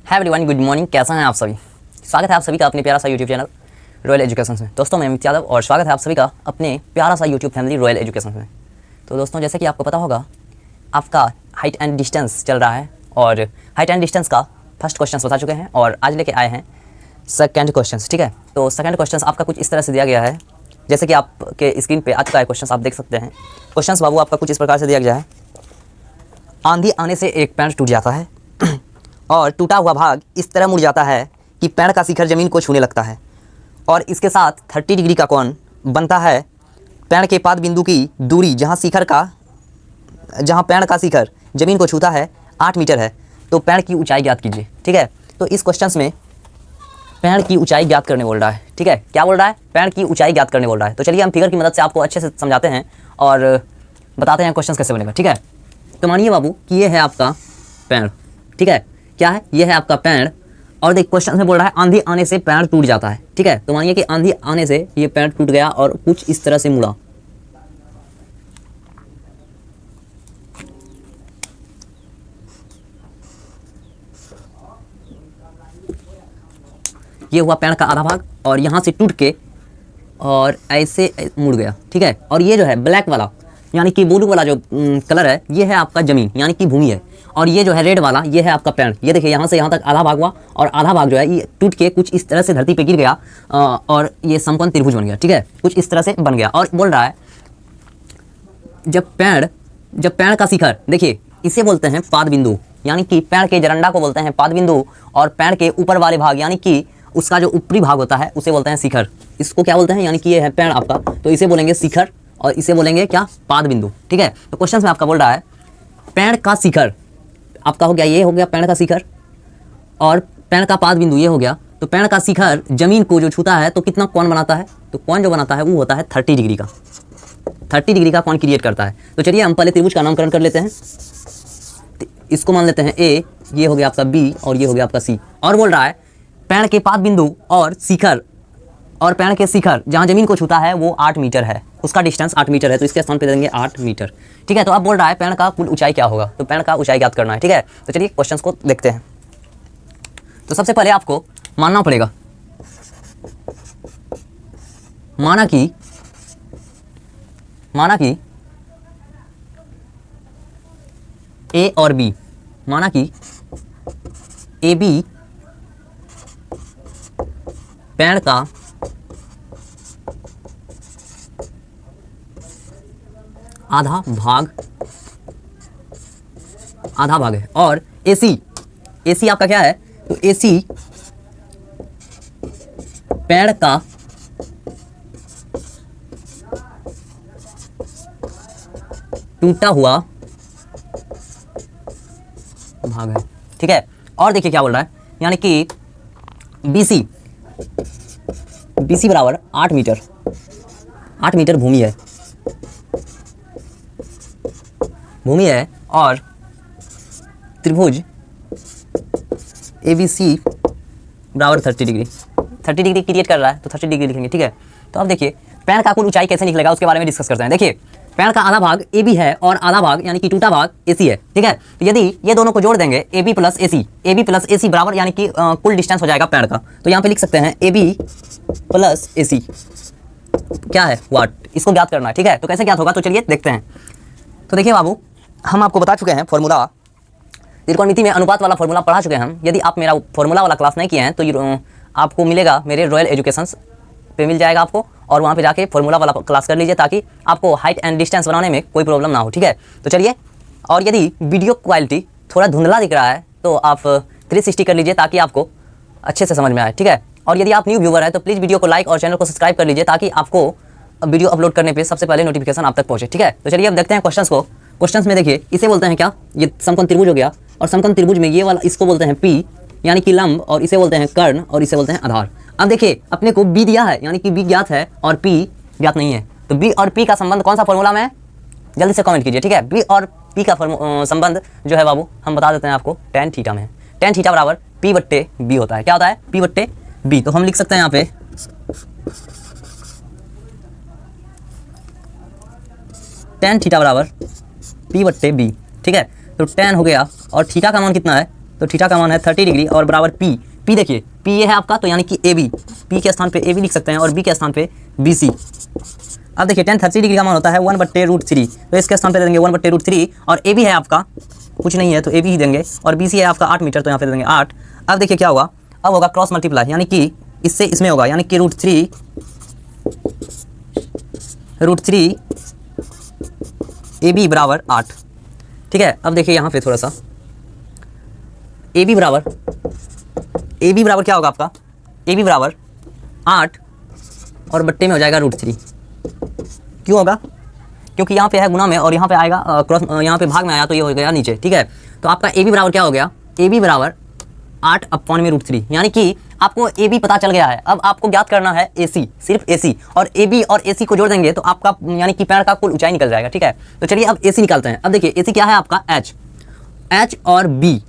Hi everyone, good morning. कैसा हैं आप सभी? स्वागत है आप सभी का अपने प्यारा सा यूट्यूब चैनल रॉयल एजुकेशन में। दोस्तों मैं अमित यादव और स्वागत है आप सभी का अपने प्यारा सा यूट्यूब फैमिली रॉयल एजुकेशन में। तो दोस्तों जैसे कि आपको पता होगा, आपका हाइट एंड डिस्टेंस चल रहा है और हाइट एंड डिस्टेंस का फर्स्ट क्वेश्चन बता चुके हैं और आज लेके आए हैं सेकेंड क्वेश्चन। ठीक है, तो सेकेंड क्वेश्चन आपका कुछ इस तरह से दिया गया है, जैसे कि आपके स्क्रीन पे आ चुका है क्वेश्चन, आप देख सकते हैं। क्वेश्चन बाबू आपका कुछ इस प्रकार से दिया गया है। आंधी आने से एक पेड़ टूट जाता है और टूटा हुआ भाग इस तरह मुड़ जाता है कि पेड़ का शिखर ज़मीन को छूने लगता है और इसके साथ 30 डिग्री का कोण बनता है। पेड़ के पाद बिंदु की दूरी जहाँ पेड़ का शिखर ज़मीन को छूता है 8 मीटर है, तो पेड़ की ऊंचाई ज्ञात कीजिए। ठीक है, तो इस क्वेश्चन में पेड़ की ऊंचाई ज्ञात करने बोल रहा है। ठीक है, क्या बोल रहा है? पेड़ की ऊंचाई ज्ञात करने बोल रहा है। तो चलिए हम फिगर की मदद से आपको अच्छे से समझाते हैं और बताते हैं क्वेश्चन कैसे बनेगा। ठीक है, तो मानिए बाबू कि ये है आपका पेड़। ठीक है, क्या है? ये है आपका पेड़ और देख क्वेश्चन में बोल रहा है आंधी आने से पेड़ टूट जाता है। ठीक है, तो मानिए कि आंधी आने से ये पेड़ टूट गया और कुछ इस तरह से मुड़ा। ये हुआ पेड़ का आधा भाग और यहाँ से टूट के और ऐसे मुड़ गया। ठीक है, और ये जो है ब्लैक वाला यानी कि ब्लू वाला जो कलर है, ये है आपका ज़मीन यानी कि भूमि है, और ये जो है रेड वाला ये है आपका पेड़। ये देखिए यहाँ से यहाँ तक आधा भाग हुआ और आधा भाग जो है ये टूट के कुछ इस तरह से धरती पे गिर गया और ये समकोण त्रिभुज बन गया। ठीक है, कुछ इस तरह से बन गया और बोल रहा है जब पेड़ का शिखर, देखिए इसे बोलते हैं पाद बिंदु, यानी कि पेड़ के जरंडा को बोलते हैं पाद बिंदु और पेड़ के ऊपर वाले भाग यानी कि उसका जो ऊपरी भाग होता है उसे बोलते हैं शिखर। इसको क्या बोलते हैं? यानी कि ये है पेड़ आपका, तो इसे बोलेंगे शिखर और इसे बोलेंगे क्या? पाद बिंदु। ठीक है, तो क्वेश्चन में आपका बोल रहा है पेड़ का शिखर आपका हो गया, ये हो गया पेड़ का शिखर और पेड़ का पाद बिंदु ये हो गया। तो पेड़ का शिखर जमीन को जो छूता है तो कितना कोण बनाता है? तो कोण जो बनाता है वो होता है 30 डिग्री का। 30 डिग्री का कोण क्रिएट करता है। तो चलिए हम पहले त्रिभुज का नामकरण कर लेते हैं। इसको मान लेते हैं ए, ये हो गया आपका बी और ये हो गया आपका सी। और बोल रहा है पेड़ के पाद बिंदु और शिखर और पेड़ के शिखर जहाँ जमीन को छूता है वो 8 मीटर है, उसका डिस्टेंस 8 मीटर है, तो इसके स्थान पे देंगे 8 मीटर। ठीक है, तो अब बोल रहा है पेड़ का कुल ऊंचाई क्या होगा? तो पेड़ का ऊंचाई ज्ञात करना है। ठीक है, तो चलिए क्वेश्चंस को देखते हैं। तो सबसे पहले आपको मानना पड़ेगा, माना कि ए और बी, माना कि ए बी पेड़ का आधा भाग है और AC आपका क्या है? तो AC पेड़ का टूटा हुआ भाग है। ठीक है, और देखिए क्या बोल रहा है, यानी कि BC बराबर 8 मीटर भूमि है और त्रिभुज ABC बराबर 30 डिग्री क्रिएट कर रहा है, तो 30 डिग्री लिखेंगे। ठीक है, तो अब देखिए पेड़ का कुल ऊंचाई कैसे निकलेगा उसके बारे में डिस्कस करते हैं। देखिए पेड़ का आधा भाग AB है और आधा भाग यानी कि टूटा भाग AC है। ठीक है, तो यदि ये दोनों को जोड़ देंगे AB प्लस AC बराबर यानी कि कुल डिस्टेंस हो जाएगा पेड़ का। तो यहाँ पे लिख सकते हैं AB प्लस AC क्या है? वाट। इसको ज्ञात करना है। ठीक है, तो कैसे ज्ञात होगा? तो चलिए देखते हैं। तो देखिए बाबू, हम आपको बता चुके हैं फॉर्मूला, त्रिकोणमिति में अनुपात वाला फॉर्मूला पढ़ा चुके हैं हम। यदि आप मेरा फॉर्मूला वाला क्लास नहीं किए हैं तो आपको मिलेगा मेरे रॉयल एजुकेशन पे, मिल जाएगा आपको, और वहाँ पे जाके फॉर्मूला वाला क्लास कर लीजिए ताकि आपको हाइट एंड डिस्टेंस बनाने में कोई प्रॉब्लम ना हो। ठीक है, तो चलिए, और यदि वीडियो क्वालिटी थोड़ा धुंधला दिख रहा है तो आप 360 कर लीजिए ताकि आपको अच्छे से समझ में आए। ठीक है, और यदि आप न्यू व्यूवर है तो प्लीज़ वीडियो को लाइक और चैनल को सब्सक्राइब कर लीजिए ताकि आपको वीडियो अपलोड करने पे सबसे पहले नोटिफिकेशन आप तक पहुंचे। ठीक है, तो चलिए अब देखते हैं क्वेश्चंस को। क्वेश्चंस में देखिए इसे बोलते हैं क्या? ये समकोण त्रिभुज हो गया और समकोण त्रिभुज में ये वाला इसको बोलते हैं P यानी कि लंब, और इसे बोलते हैं कर्ण और इसे बोलते हैं आधार। अब देखिए अपने को B दिया है यानी कि B ज्ञात है और P ज्ञात नहीं है, तो B और P का संबंध कौन सा फॉर्मूला में है? जल्दी से कमेंट कीजिए। ठीक है, B और P का संबंध जो है बाबू हम बता देते हैं आपको, tan थीटा में है। tan थीटा बराबर P/B होता है। क्या होता है? P/B। तो हम लिख सकते हैं यहाँ पे tan थीटा बराबर P/B। ठीक है, तो tan हो गया और थीटा का मान कितना है? तो थीटा का मान है 30 डिग्री और बराबर पी। पी देखिए, पी ये है आपका, तो यानी कि ए बी, पी के स्थान पे ए बी लिख सकते हैं और बी के स्थान पे बी सी। अब देखिए tan 30 डिग्री का मान होता है 1/√3, तो इसके स्थान पे दे देंगे 1/√3 और ए बी है आपका कुछ नहीं है तो ए बी ही देंगे और बी सी है आपका 8 मीटर, तो यहाँ पे दे देंगे 8। अब देखिए क्या होगा, अब होगा क्रॉस मल्टीप्लाई, यानी कि इससे इसमें होगा, यानी कि √3 ए बी बराबर 8। ठीक है, अब देखिए यहाँ पे थोड़ा सा ए बी बराबर क्या होगा आपका, ए बी बराबर 8 और बट्टे में हो जाएगा √3। क्यों होगा, क्योंकि यहाँ पे है गुना में और यहाँ पे आएगा क्रॉस, यहाँ पे भाग में आया तो ये हो गया नीचे। ठीक है, तो आपका ए बी बराबर क्या हो गया, ए बी बराबर 8/√3, यानी कि आपको ए बी पता चल गया है। अब आपको ज्ञात करना है ए सी, सिर्फ ए सी, और ए बी और ए सी को जोड़ देंगे तो आपका यानी कि पेड़ का कुल ऊंचाई निकल जाएगा। ठीक है, तो चलिए अब ए सी निकालते हैं। अब देखिए ए सी क्या है आपका, एच और बी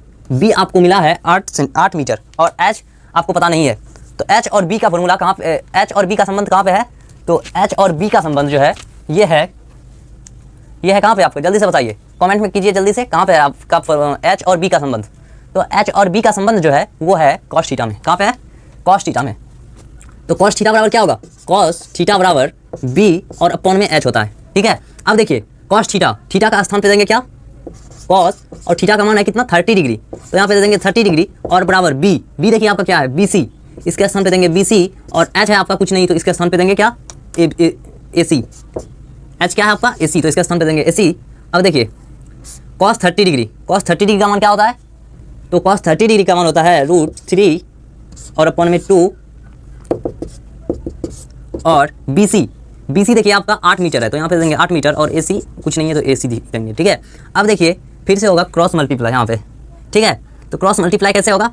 आपको मिला है 8 मीटर और एच आपको पता नहीं है, तो एच और बी का फॉर्मूला कहाँ पे, एच और बी का संबंध कहाँ पे है, तो एच और बी का संबंध जो है ये है कहाँ पे आपको, जल्दी से बताइए, कमेंट में कीजिए जल्दी से, कहाँ पे है आपका एच और बी का संबंध। तो एच और बी का संबंध जो है वो है कॉस थीटा में। कहाँ पे है, कॉस थीटा में। तो कॉस थीटा बराबर क्या होगा, कॉस थीटा बराबर बी और अपॉन में एच होता है। ठीक है, अब देखिए कॉस थीटा का स्थान पे देंगे क्या, कॉस, और थीटा का मान है कितना 30 डिग्री, तो यहाँ पे दे देंगे 30 डिग्री और बराबर बी देखिए आपका क्या है बी सी, इसके स्थान पे देंगे बी सी, और एच है आपका कुछ नहीं तो इसके स्थान पे देंगे क्या ए सी, एच क्या है आपका ए सी, तो इसके स्थान पे देंगे ए सी। अब देखिए कॉस 30 डिग्री का मान क्या होता है, तो कॉस 30 डिग्री का मान होता है √3 और अपॉन में 2 और बी सी देखिए आपका 8 मीटर है तो यहाँ पे देंगे 8 मीटर और ए सी कुछ नहीं है तो ए सी देंगे। ठीक है, अब देखिए फिर से होगा क्रॉस मल्टीप्लाई यहाँ पे। ठीक है, तो क्रॉस मल्टीप्लाई कैसे होगा,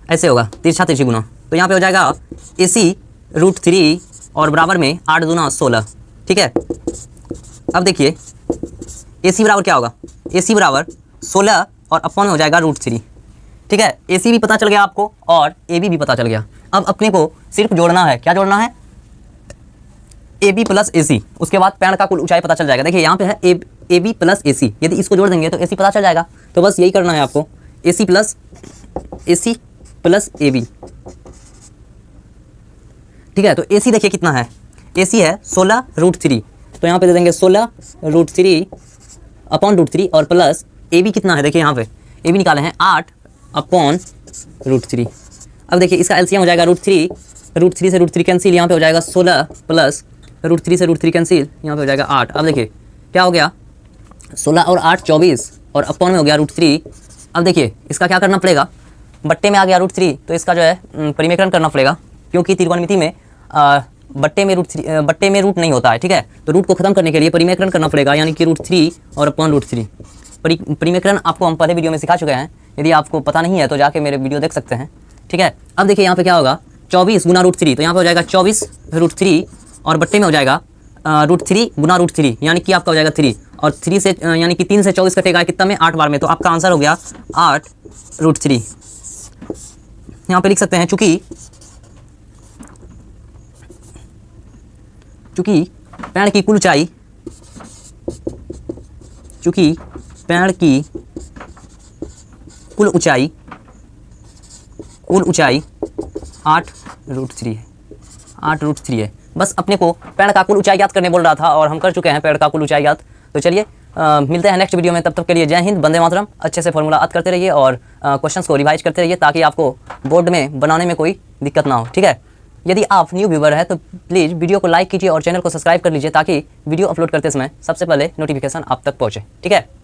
ऐसे होगा तिरछा गुना, तो यहाँ पे हो जाएगा ए सी √3 और बराबर में 8 दूना 16। ठीक है, अब देखिए ए सी बराबर क्या होगा, ए सी बराबर 16 और अपॉन में हो जाएगा √3। ठीक है, ए सी भी पता चल गया आपको और ए बी भी पता चल गया। अब अपने को सिर्फ जोड़ना है, क्या जोड़ना है, ए बी प्लस ए सी, उसके बाद पेड़ का कुल ऊंचाई पता चल जाएगा। देखिए यहाँ पे है ए बी प्लस ए सी, यदि इसको जोड़ देंगे तो ए सी पता चल जाएगा। तो बस यही करना है आपको, ए सी प्लस ए बी। ठीक है, तो ए सी देखिए कितना है, ए सी है 16√3, तो यहाँ पे दे देंगे 16√3 अपॉन √3 और प्लस ए बी कितना है, देखिए यहाँ पे ए बी निकाले हैं 8/√3। अब देखिए इसका एलसीएम हो जाएगा √3 से √3 कैंसिल, यहाँ पे हो जाएगा 16 प्लस √3 से √3 कैंसिल, यहाँ पे हो जाएगा 8। अब देखिए क्या हो गया, 16 और 8 24 और अपॉन में हो गया √3। अब देखिए इसका क्या करना पड़ेगा, बट्टे में आ गया √3 तो इसका जो है परिमेकरण करना पड़ेगा, क्योंकि त्रिकोणमिति में बट्टे में रूट नहीं होता है। ठीक है, तो रूट को खत्म करने के लिए परिमेकरण करना पड़ेगा, यानी कि √3 और अपॉन √3। परिमेकरण आपको हम पहले वीडियो में सिखा चुके हैं, यदि आपको पता नहीं है तो जाके मेरे वीडियो देख सकते हैं। ठीक है, अब देखिए यहाँ पे क्या होगा 24 गुना √3, तो यहाँ पे हो जाएगा 24√3 और बट्टे में हो जाएगा √3 गुना √3, यानी कि आपका हो जाएगा 3 और 3 से यानी कि 3 से 24 कटेगा कितना में 8 बार में, तो आपका आंसर हो गया 8√3। यहाँ पे लिख सकते हैं चूंकि पेड़ की कुल ऊंचाई 8√3 है। बस अपने को पेड़ का कुल ऊंचाई ज्ञात करने बोल रहा था और हम कर चुके हैं पेड़ का कुल ऊंचाई ज्ञात। तो चलिए मिलते हैं नेक्स्ट वीडियो में, तब तक के लिए जय हिंद, वंदे मातरम। अच्छे से फॉर्मूला याद करते रहिए और क्वेश्चंस को रिवाइज करते रहिए ताकि आपको बोर्ड में बनाने में कोई दिक्कत ना हो। ठीक है, यदि आप न्यू व्यूवर है तो प्लीज़ वीडियो को लाइक कीजिए और चैनल को सब्सक्राइब कर लीजिए ताकि वीडियो अपलोड करते समय सबसे पहले नोटिफिकेशन आप तक पहुँचे। ठीक है।